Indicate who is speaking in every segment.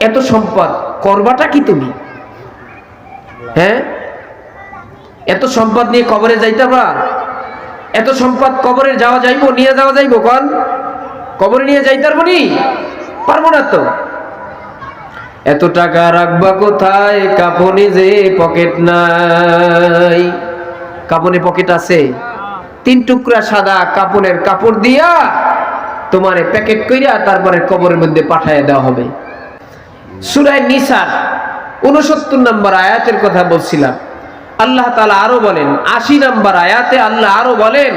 Speaker 1: এত সম্পদ করবাটা কি তুমি? হ্যাঁ, এত সম্পদ নিয়ে কবরে যাইতে পারবা? এত সম্পদ কবরে যাওয়া যাইবো, নিয়ে যাওয়া যাইবো? কোন কবরে নিয়ে যাইতে পারবো নি? পারবো না তো। এত টাকা রাখবা কোথায়? কাপনে যে পকেট নাই। কাপনে পকেট আছে? 3 টুকরা সাদা কাপড়ের কাপড় দিয়া তোমারে প্যাকেট কইরা তারপরে কবরের মধ্যে পাঠায় দেওয়া হবে। সূরা নিসা 69 নম্বর আয়াতের কথা বলছিলাম। আল্লাহ তাআলা আরো বলেন 80 নম্বর আয়াতে আল্লাহ আরো বলেন,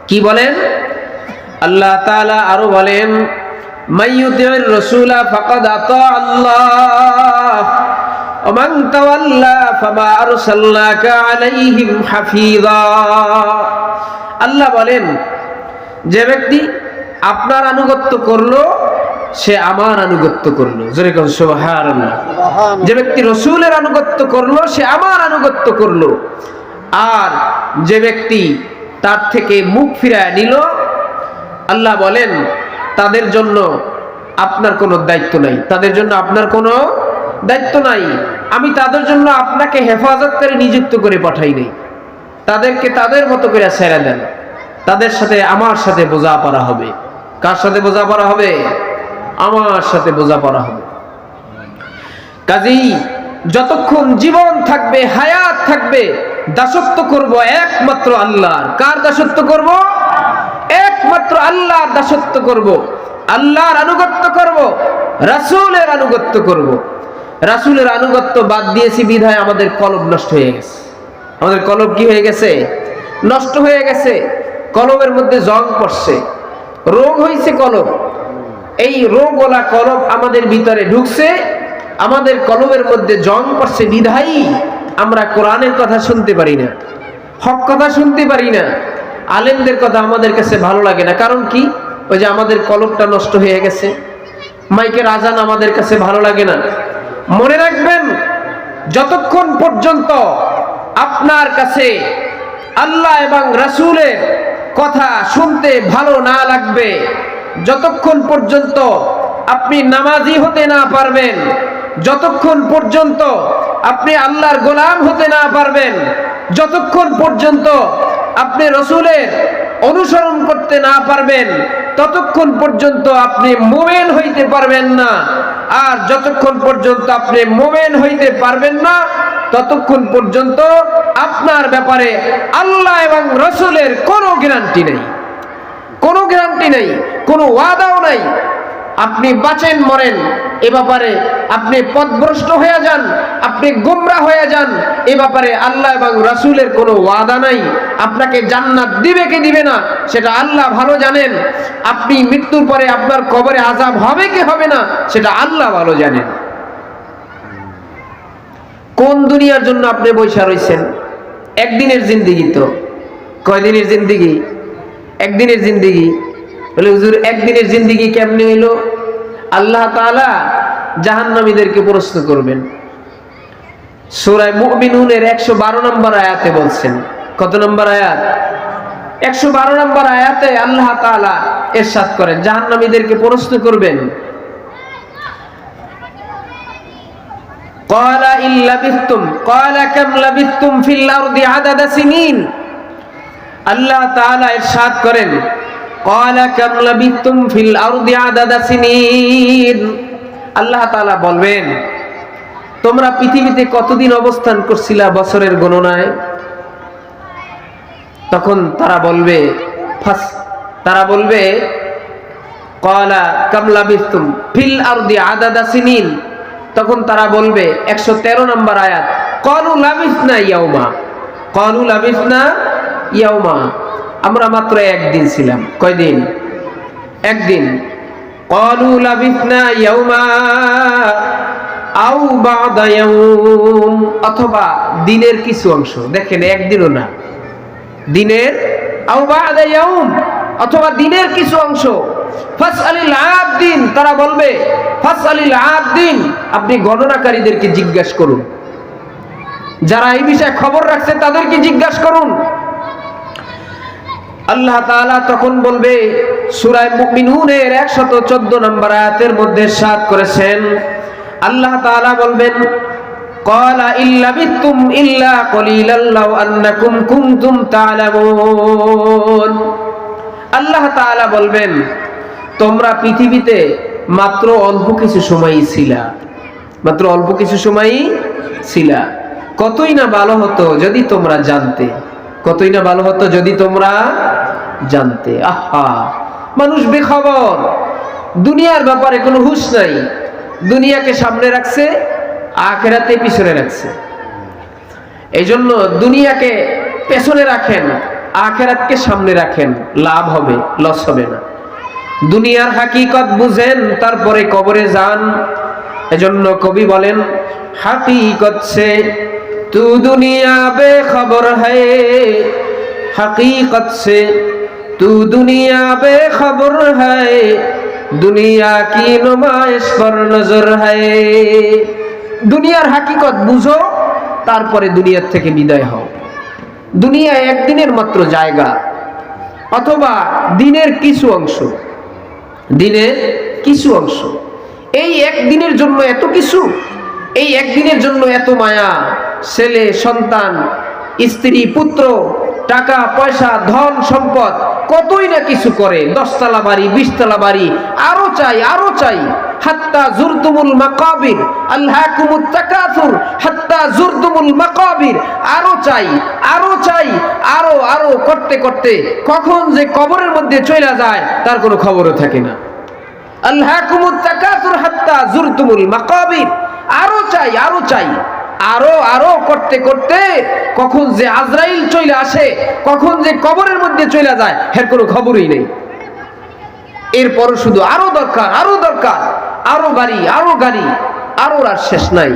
Speaker 1: কি বলেন? আল্লাহ তাআলা আরো বলেন, মাইয়ুতির রাসূলা ফাকাদ আতা আল্লাহ ওয়া মান তাওয়াল্লা ফামা আরসালনাকা আলাইহিম হাফিযা। আল্লাহ বলেন, যে ব্যক্তি আপনার আনুগত্য করলো সে আমার আনুগত্য করলো। জোরে বলুন সুবহানাল্লাহ। যে ব্যক্তি রাসূলের আনুগত্য করলো সে আমার আনুগত্য করলো, আর যে ব্যক্তি তার থেকে মুখ ফিরায় নিল, আল্লাহ বলেন তাদের জন্য আপনার কোনো দায়িত্ব নাই, তাদের জন্য আপনার কোনো দায়িত্ব নাই। আমি তাদের জন্য আপনাকে হেফাজতকারী নিযুক্ত করে পাঠাই নাই। তাদেরকে তাদের মতো করে ছেড়ে দেন, তাদের সাথে আমার সাথে বোঝাপড়া হবে। কার সাথে বোঝাপড়া হবে? আমার সাথে বোঝাপড়া হবে। কাজেই যতক্ষণ জীবন থাকবে, হায়াত থাকবে, দাসত্ব করব একমাত্র আল্লাহর। কার দাসত্ব করব? একমাত্র আল্লাহর দাসত্ব করব, আল্লাহর আনুগত্য করব, রাসূলের আনুগত্য করব। রাসূলের আনুগত্য বাদ দিয়েছি বিধায় আমাদের কলব নষ্ট হয়ে গেছে। আমাদের কলব কি হয়ে গেছে? নষ্ট হয়ে গেছে। কলবের মধ্যে জং পড়ছে, রোগ হয়েছে কলব। এই রোগওয়ালা কলব আমাদের ভিতরে ঢুকছে, আমাদের কলবের মধ্যে জং পড়ছে বিধায় আমরা কোরআনের কথা শুনতে পারি না, হক কথা শুনতে পারি না, আলেমদের কথা আমাদের কাছে ভালো লাগে না। কারণ কি? ওই যে আমাদের কলবটা নষ্ট হয়ে গেছে। মাইকের আজান আমাদের কাছে ভালো লাগে না। মনে রাখবেন, যতক্ষণ পর্যন্ত আপনার কাছে আল্লাহ এবং রাসূলের কথা শুনতে ভালো না লাগবে, যতক্ষণ পর্যন্ত আপনি নামাজি হতে না পারবেন, যতক্ষণ পর্যন্ত আপনি আল্লাহর গোলাম হতে না পারবেন, যতক্ষণ পর্যন্ত আপনি রাসূলের অনুসরণ করতে না পারবেন, ততক্ষণ পর্যন্ত আপনি মুমিন হইতে পারবেন না। আর যতক্ষণ পর্যন্ত আপনি মুমিন হইতে পারবেন না, ততক্ষণ পর্যন্ত আপনার ব্যাপারে আল্লাহ এবং রাসূলের কোনো গ্যারান্টি নেই, কোনো গ্যারান্টি নেই, কোনো ওয়াদাও নাই। আপনি বাঁচেন মরেন, এ ব্যাপারে আপনি পথভ্রষ্ট হয়ে যান, আপনি গোমরা হয়ে যান, এ ব্যাপারে আল্লাহ এবং রাসূলের কোনো ওয়াদা নাই। আপনাকে জান্নাত দিবে কি দিবে না সেটা আল্লাহ ভালো জানেন। আপনি মৃত্যুর পরে আপনার কবরে আযাব হবে কি হবে না সেটা আল্লাহ ভালো জানেন। কোন দুনিয়ার জন্য আপনি বৈশা রইছেন? একদিনের জিন্দেগি তো। কয়দিনের জিন্দেগি? একদিনের জিন্দেগি। বলে হুজুর একদিনের জিন্দেগি কেমনে হইলো? আল্লাহ তাআলা জাহান্নামীদেরকে প্রশ্ন করবেন। সূরা মুমিনুনের 112 নম্বর আয়াতে বলছেন। কত নম্বর আয়াত? 112 নম্বর আয়াতে আল্লাহ তাআলা ইরশাদ করেন, জাহান্নামীদেরকে প্রশ্ন করবেন, ক্বালা ইল্লাবিসতুম ক্বালা কাম লাবিসতুম ফিল আরদি আদাদা সিনিন। আল্লাহ তাআলা ইরশাদ করেন, ক্বালা কাম লাবিসতুম ফিল আরদি আদাদা সিনিন। আল্লাহ তাআলা বলবেন, তোমরা পৃথিবীতে কতদিন অবস্থান করছিলা বছরের গণনায়? তখন তারা বলবে ক্বালা কাম লাবিসতুম ফিল আরদি আদাদা সিনিন। তখন তারা বলবে 113 নম্বর আয়াত, ক্বালু লাবিসনা ইয়াউমা, ক্বালু লাবিসনা ইয়াউমা, আমরা মাত্র একদিন ছিলাম। কয়দিন? একদিন। ক্বালু লাবিসনা ইয়াউমা আও বা'দা ইয়াউম, অথবা দিনের কিছু অংশ। দেখেন, একদিনও না, দিনের আও বা'দা ইয়াউম, অথবা দিনের কিছু অংশ। ফাসআলিল আবদিন, তারা বলবে ফাসআলিল আবদিন, আপনি গণনাকারীদেরকে জিজ্ঞাসা করুন, যারা এই বিষয়ে খবর রাখছে তাদেরকে জিজ্ঞাসা করুন। আল্লাহ তাআলা তখন বলবে, সূরা মুমিনুনের 114 নম্বর আয়াতের মধ্যে ইরশাদ করেছেন, আল্লাহ তাআলা বলবেন, ক্বালা ইল্লাবিতুম ইল্লা কলিলাল লাউ আন্নাকুম কুনতুম তা'লামুন। আল্লাহ তাআলা বলবেন, তোমরা পৃথিবীতে মাত্র অল্প কিছু সময়ই ছিলা, মাত্র অল্প কিছু সময়ই ছিলা। কতই না ভালো হতো যদি তোমরা জানতে, কতই না ভালো হতো যদি তোমরা জানতে। আহা, মানুষ বেখবর, দুনিয়ার ব্যাপারে কোনো হুঁশ নাই, দুনিয়াকে সামনে রাখছে, আখিরাতে পিছনে রাখছে। এই জন্য দুনিয়াকে পেছনে রাখেন, আখিরাতকে সামনে রাখেন, লাভ হবে, লস হবে না। দুনিয়ার হাকিকত বুঝেন, তারপরে কবরে যান। এজন্য কবি বলেন, হাকিকত সে তু দুনিয়া বেখবর হ্যায়, हकीकत से तू दुनिया बेखबर है, दुनिया की नुमाइश पर नजर है। দুনিয়ার হাকিকত বুঝো, তারপরে দুনিয়ার থেকে বিদায় হও। দুনিয়া একদিনের মাত্র জায়গা, অথবা দিনের কিছু অংশ, দিনের কিছু অংশ। এই একদিনের জন্য এত কিছু, এই একদিনের জন্য এত মায়া, ছেলে সন্তান, স্ত্রী পুত্র, টাকা পয়সা, ধন সম্পদ, কতই না কিছু করে, 10 তলা বাড়ি, 20 তলা বাড়ি, আরো চাই, আরো চাই। হাত্তা জুরতুমুল মাকাবির, আলহাকুমুত তাকাসুর হাত্তা জুরতুমুল মাকাবির। আরো চাই, আরো চাই, আরো আরো করতে করতে কখন যে কবরের মধ্যে চলে যায় তার কোনো খবরও থাকে না। আলহাকুমুত তাকাসুর হাত্তা জুরতুমুল মাকাবির। আরো চাই, আরো চাই, আরো আরো করতে করতে কখন যে আজরাইল চলে আসে, কখন যে কবরের মধ্যে চলে যায় এর কোনো খবরই নেই। এরপর শুধু আরো দরকার, আরো দরকার, আরো বাড়ি, আরো গাড়ি, আরো আর শেষ নাই,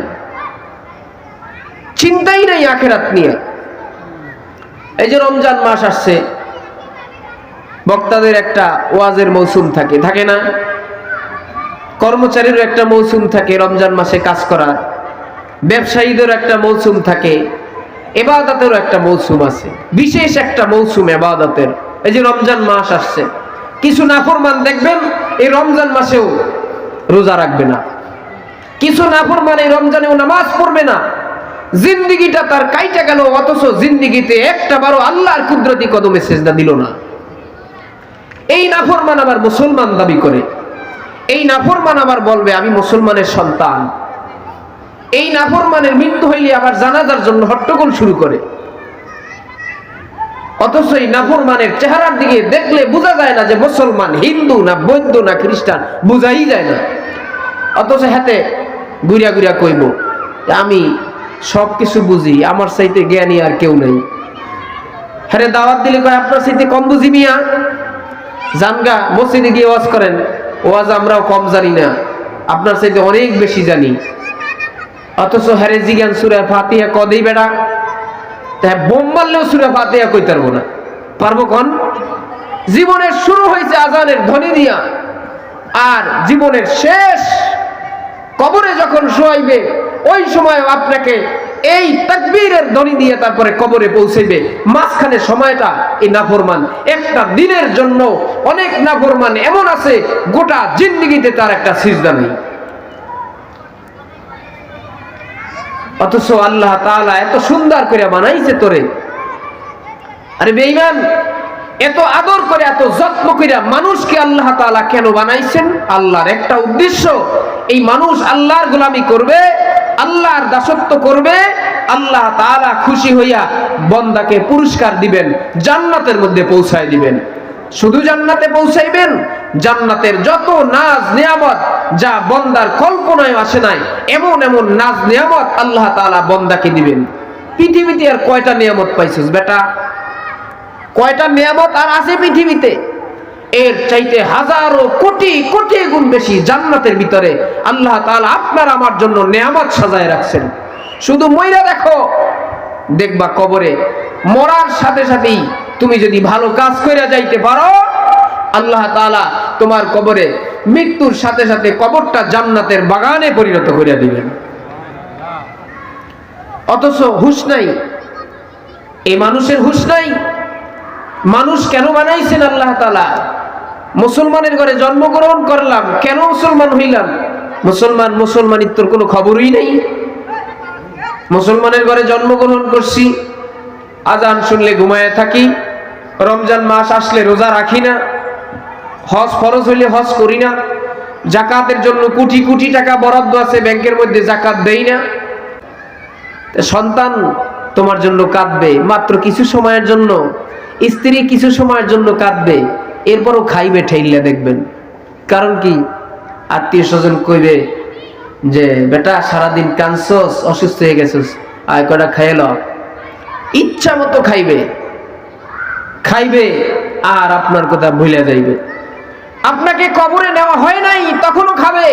Speaker 1: চিন্তাই নাই আখিরাত নিয়ে। এই যে রমজান মাস আসছে, বক্তাদের একটা ওয়াজের মৌসুম থাকে, থাকে না? কর্মচারীর একটা মৌসুম থাকে রমজান মাসে কাজ করার, ব্যবসায়ীদের একটা মৌসুম থাকে, ইবাদতেরও একটা মৌসুম আছে, বিশেষ একটা মৌসুম ইবাদতের। এই যে রমজান মাস আসছে, কিছু নাফরমান দেখবেন এই রমজান মাসেও রোজা রাখবে না, কিছু নাফরমান এই রমজানেও নামাজ পড়বে না। জিন্দিগিটা তার কাইটা গেল, অথচ জিন্দিগিতে একটা বারো আল্লাহর কুদরতি কদমে সেজদা দিল না। এই নাফরমান আবার মুসলমান দাবি করে, এই নাফরমান আবার বলবে আমি মুসলমানের সন্তান। এই নাফরমানের মৃত্যু হইলে আবার জানাজার জন্য হট্টগোল শুরু করে, অথচ এই নাফরমানের চেহারার দিকে দেখলে বোঝা যায় না যে মুসলমান, হিন্দু না বৌদ্ধ না খ্রিস্টান, বোঝাই যায় না। অথচ হাতে গুড়িয়া গুড়িয়া কইব আমি সবকিছু বুঝি, আমার চাইতে জ্ঞানী আর কেউ নেই। হ্যাঁ, দাওয়াত দিলে কয় আপনার চাইতে কম বুঝি মিয়া, জানগা মসজিদে গিয়ে ওয়াজ করেন, ওয়াজ আমরাও কম জানি না, আপনার চাইতে অনেক বেশি জানি। অথচ হ্যারে জিজ্ঞান সূরা ফাতিহা কদেই বেড়া, তাই বোম মারলেও সূরা ফাতিহা কইতে পারবো না, পারবো কোন? জীবনের শুরু হয়েছে আজানের ধ্বনি দিয়া, আর জীবনের শেষ কবরে যখন শোয়াইবে ওই সময় আপনাকে এই তাকবীরের ধ্বনি দিয়ে তারপরে কবরে পৌঁছাইবে। মাঝখানে সময়টা এই নাফরমান, একটা দিনের জন্য অনেক নাফরমান এমন আছে গোটা জিন্দেগিতে তার একটা সিজদা নেই। অথচ আল্লাহ তাআলা এত সুন্দর করে বানাইছে তোরে। আরে বেঈমান, এত আদর করে এত যত্ন করে মানুষকে আল্লাহ তাআলা কেন বানাইছেন? আল্লাহর একটা উদ্দেশ্য, এই মানুষ আল্লাহর গোলামি করবে, আল্লাহর দাসত্ব করবে, আল্লাহ তাআলা খুশি হইয়া বান্দাকে পুরস্কার দিবেন, জান্নাতের মধ্যে পৌঁছায় দিবেন। শুধু জান্নাতে পৌঁছাইবেন, জান্নাতের যত নাজ নিয়ামত যা বান্দার কল্পনায় আসে নাই, এমন এমন নাজ নিয়ামত আল্লাহ তাআলা বান্দাকে দিবেন। পৃথিবীতে আর কয়টা নিয়ামত পাইছিস বেটা? কয়টা নিয়ামত আর আছে পৃথিবীতে? এর চাইতে হাজারো কোটি কোটি গুণ বেশি জান্নাতের ভিতরে আল্লাহ তাআলা আপনার আমার জন্য নিয়ামত সাজায় রাখছেন। শুধু মইরা দেখো, দেখবা কবরে মরার সাথে সাথেই তুমি যদি ভালো কাজ করে যাইতে পারো, আল্লাহ তাআলা তোমার কবরে মৃত্যুর সাথে সাথে কবরটা জান্নাতের বাগানে পরিণত করে দিবেন। অথচ হুঁশ নাই, এই মানুষের হুঁশ নাই। মানুষ কেন বানাইছেন আল্লাহ তাআলা? মুসলমানের ঘরে জন্মগ্রহণ করলাম, কেন মুসলমান হইলাম? মুসলমানিত্বর কোনো খবরই নেই। মুসলমানের ঘরে জন্মগ্রহণ করছি, আজান শুনলে ঘুমায় থাকি, রমজান মাস আসলে রোজা রাখি না, হজ ফরজ হইলে হজ করি না, জাকাতের জন্য কোটি কোটি টাকা বরাদ্দ আছে ব্যাংকের মধ্যে, জাকাত দেই না। সন্তান তোমার জন্য কাঁদবে মাত্র কিছু সময়ের জন্য, স্ত্রী কিছু সময়ের জন্য কাঁদবে, এরপরও খাইবে ঠেইলা দেখবেন। কারণ কি? আত্মীয় স্বজন কইবে যে বেটা সারাদিন কানছস, অসুস্থ হয়ে গেছিস, আয় কটা খাইয়ে ল। ইচ্ছা মতো খাইবে আর আপনার কথা ভুলে যাইবে। আপনাকে কবরে নেওয়া হয় নাই তখনও খাবে।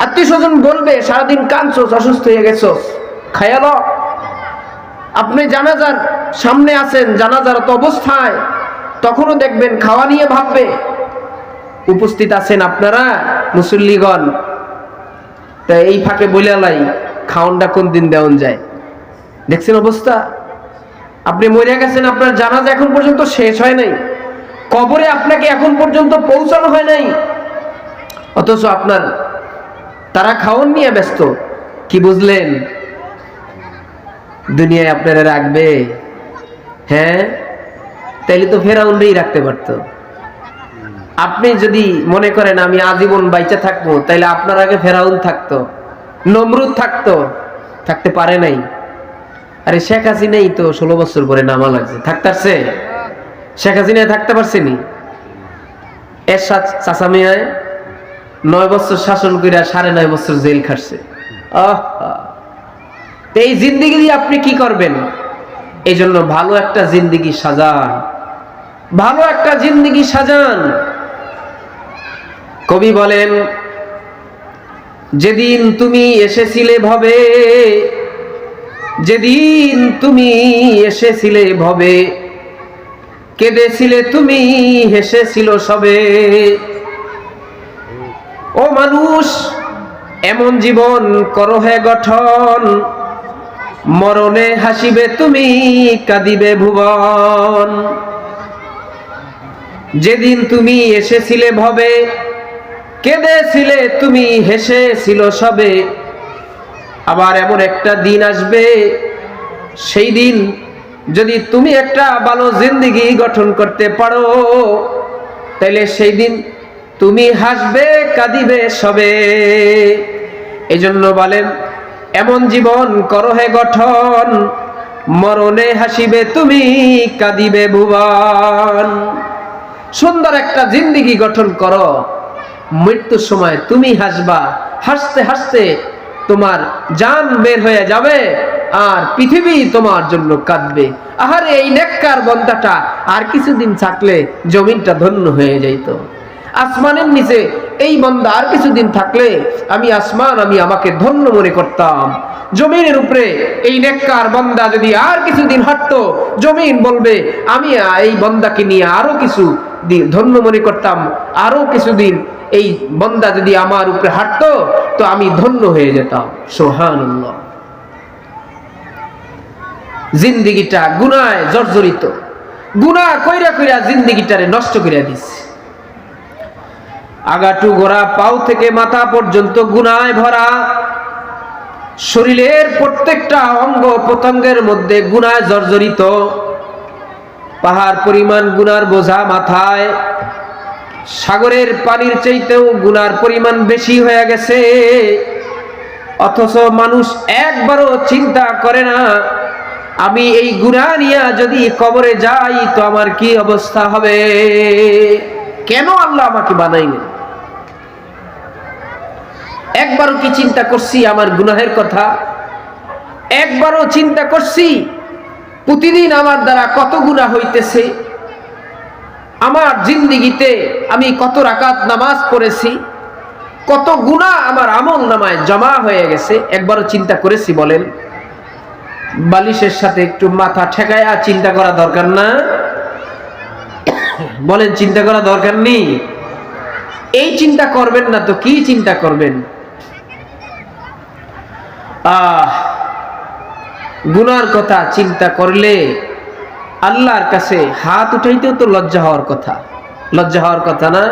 Speaker 1: আত্মীয় স্বজন বলবে সারাদিন কানছস, অসুস্থ হয়ে গেছস, খাইয়ে ল। আপনি জানাজার সামনে আছেন, জানাজার তো অবস্থায়, তখনও দেখবেন খাওয়া নিয়ে ভাববে। উপস্থিত আছেন আপনারা মুসল্লিগণ, তা এই ফাঁকে বলে লাই খাওয়ানটা কোন দিন দেওয়ান যায়। দেখছেন অবস্থা? আপনি মরে গেছেন, আপনার জানাজা এখন পর্যন্ত শেষ হয় নাই, কবরে আপনাকে এখন পর্যন্ত পৌঁছানো হয় নাই, অথচ আপনার তারা খাওয়ান নিয়ে ব্যস্ত। কি বুঝলেন? দুনিয়ায় আপনারা রাখবে? হ্যাঁ, তাইলে তো ফেরাউনই রাখতে পারতো। আপনি যদি মনে করেন আমি আজীবন বাইচা থাকবো, তাইলে আপনার আগে ফেরাউন থাকতো, নমরুদ থাকতো, থাকতে পারে নাই। আরে শেখ হাসিনাই তো 16 বছর পরে নামা লাগছে, থাকতে পারছে? শেখ হাসিনা থাকতে পারছেনি? এরশাদ চাচা মিয়ায় 9 বছর শাসন করে 9.5 বছর জেল খাটছে। এই জিন্দেগি দিয়ে আপনি কি করবেন? এই জন্য ভালো একটা জিন্দেগি সাজান, ভালো একটা জিন্দেগি সাজান। কবি বলেন, যেদিন তুমি এসেছিলে ভবে, যেদিন তুমি এসেছিলে ভবে, কেঁদেছিলে তুমি, হেসেছিল সবে। ও মানুষ, এমন জীবন করো হে গঠন, মরণে হাসিবে তুমি, কাঁদিবে ভুবন। যেদিন তুমি এসেছিলে ভবে, কেঁদেছিলে তুমি, হেসেছিল সবে। আবার এমন একটা দিন আসবে, সেই দিন যদি তুমি একটা ভালো জিন্দেগি গঠন করতে পারো, তাহলে সেই দিন তুমি হাসবে, কাঁদিবে সবে। এই জন্য বলেন, এমন জীবন করো হে গঠন, মরণে হাসিবে তুমি, কাঁদিবে ভুবন। সুন্দর একটা জিন্দেগি গঠন করো, মৃত্যুর সময় তুমি হাসবা, হাসতে হাসতে তোমার জান বের হয়ে যাবে, আর পৃথিবী তোমার জন্য কাঁদবে। আহারে এই নেককার বান্দাটা আর কিছুদিন থাকলে জমিনটা ধন্য হয়ে যাইত। আসমানের নিচে এই বান্দা আর কিছুদিন থাকলে আমি আসমান, আমি আমাকে ধন্য মনে করতাম। জমিনের উপরে এই নেককার বান্দা যদি আর কিছুদিন হাঁটতো, জমিন বলবে আমি এই বান্দাকে নিয়ে আরো কিছু ধন্য মনে করতাম, আরো কিছুদিন এই বান্দা যদি আমার উপরে হাঁটতো তো আমি ধন্য হয়ে যেতাম। সুবহানাল্লাহ। জিন্দেগিটা গুনায় জর্জরিত, গুনাহ কইরা কইরা জিন্দেগিটারে নষ্ট কইরা দিছে। আগাটু গোড়া পাও থেকে মাথা পর্যন্ত গুনায় ভরা, শরীরের প্রত্যেকটা অঙ্গ প্রত্যঙ্গের মধ্যে গুনায় জর্জরিত। পাহাড় পরিমাণ গুনার বোঝা মাথায়, সাগরের পানির চাইতেও গুনার পরিমাণ বেশি হয়ে গেছে। অথচ মানুষ একবারও চিন্তা করে না, আমি এই গুনাহ নিয়ে যদি কবরে যাই তো আমার কি অবস্থা হবে। কেন আল্লাহ আমাকে বানাইলেন? একবারও কি চিন্তা করছি আমার গুনাহের কথা? একবারও চিন্তা করছি প্রতিদিন আমার দ্বারা কত গুনাহ হইতেছে? আমার জিন্দেগিতে আমি কত রাকাত নামাজ পড়েছি, কত গুনাহ আমার আমল নামায় জমা হয়ে গেছে? একবারও চিন্তা করেছি বলেন? বালিশের সাথে একটু মাথা ঠেকায় চিন্তা করা দরকার না? বলেন, চিন্তা করা দরকার নেই? এই চিন্তা করবেন না তো কি চিন্তা করবেন? গুনার কথা চিন্তা করলে আল্লাহর কাছে হাত উঠাইতেও তো লজ্জা হওয়ার কথা, লজ্জা হওয়ার কথা না?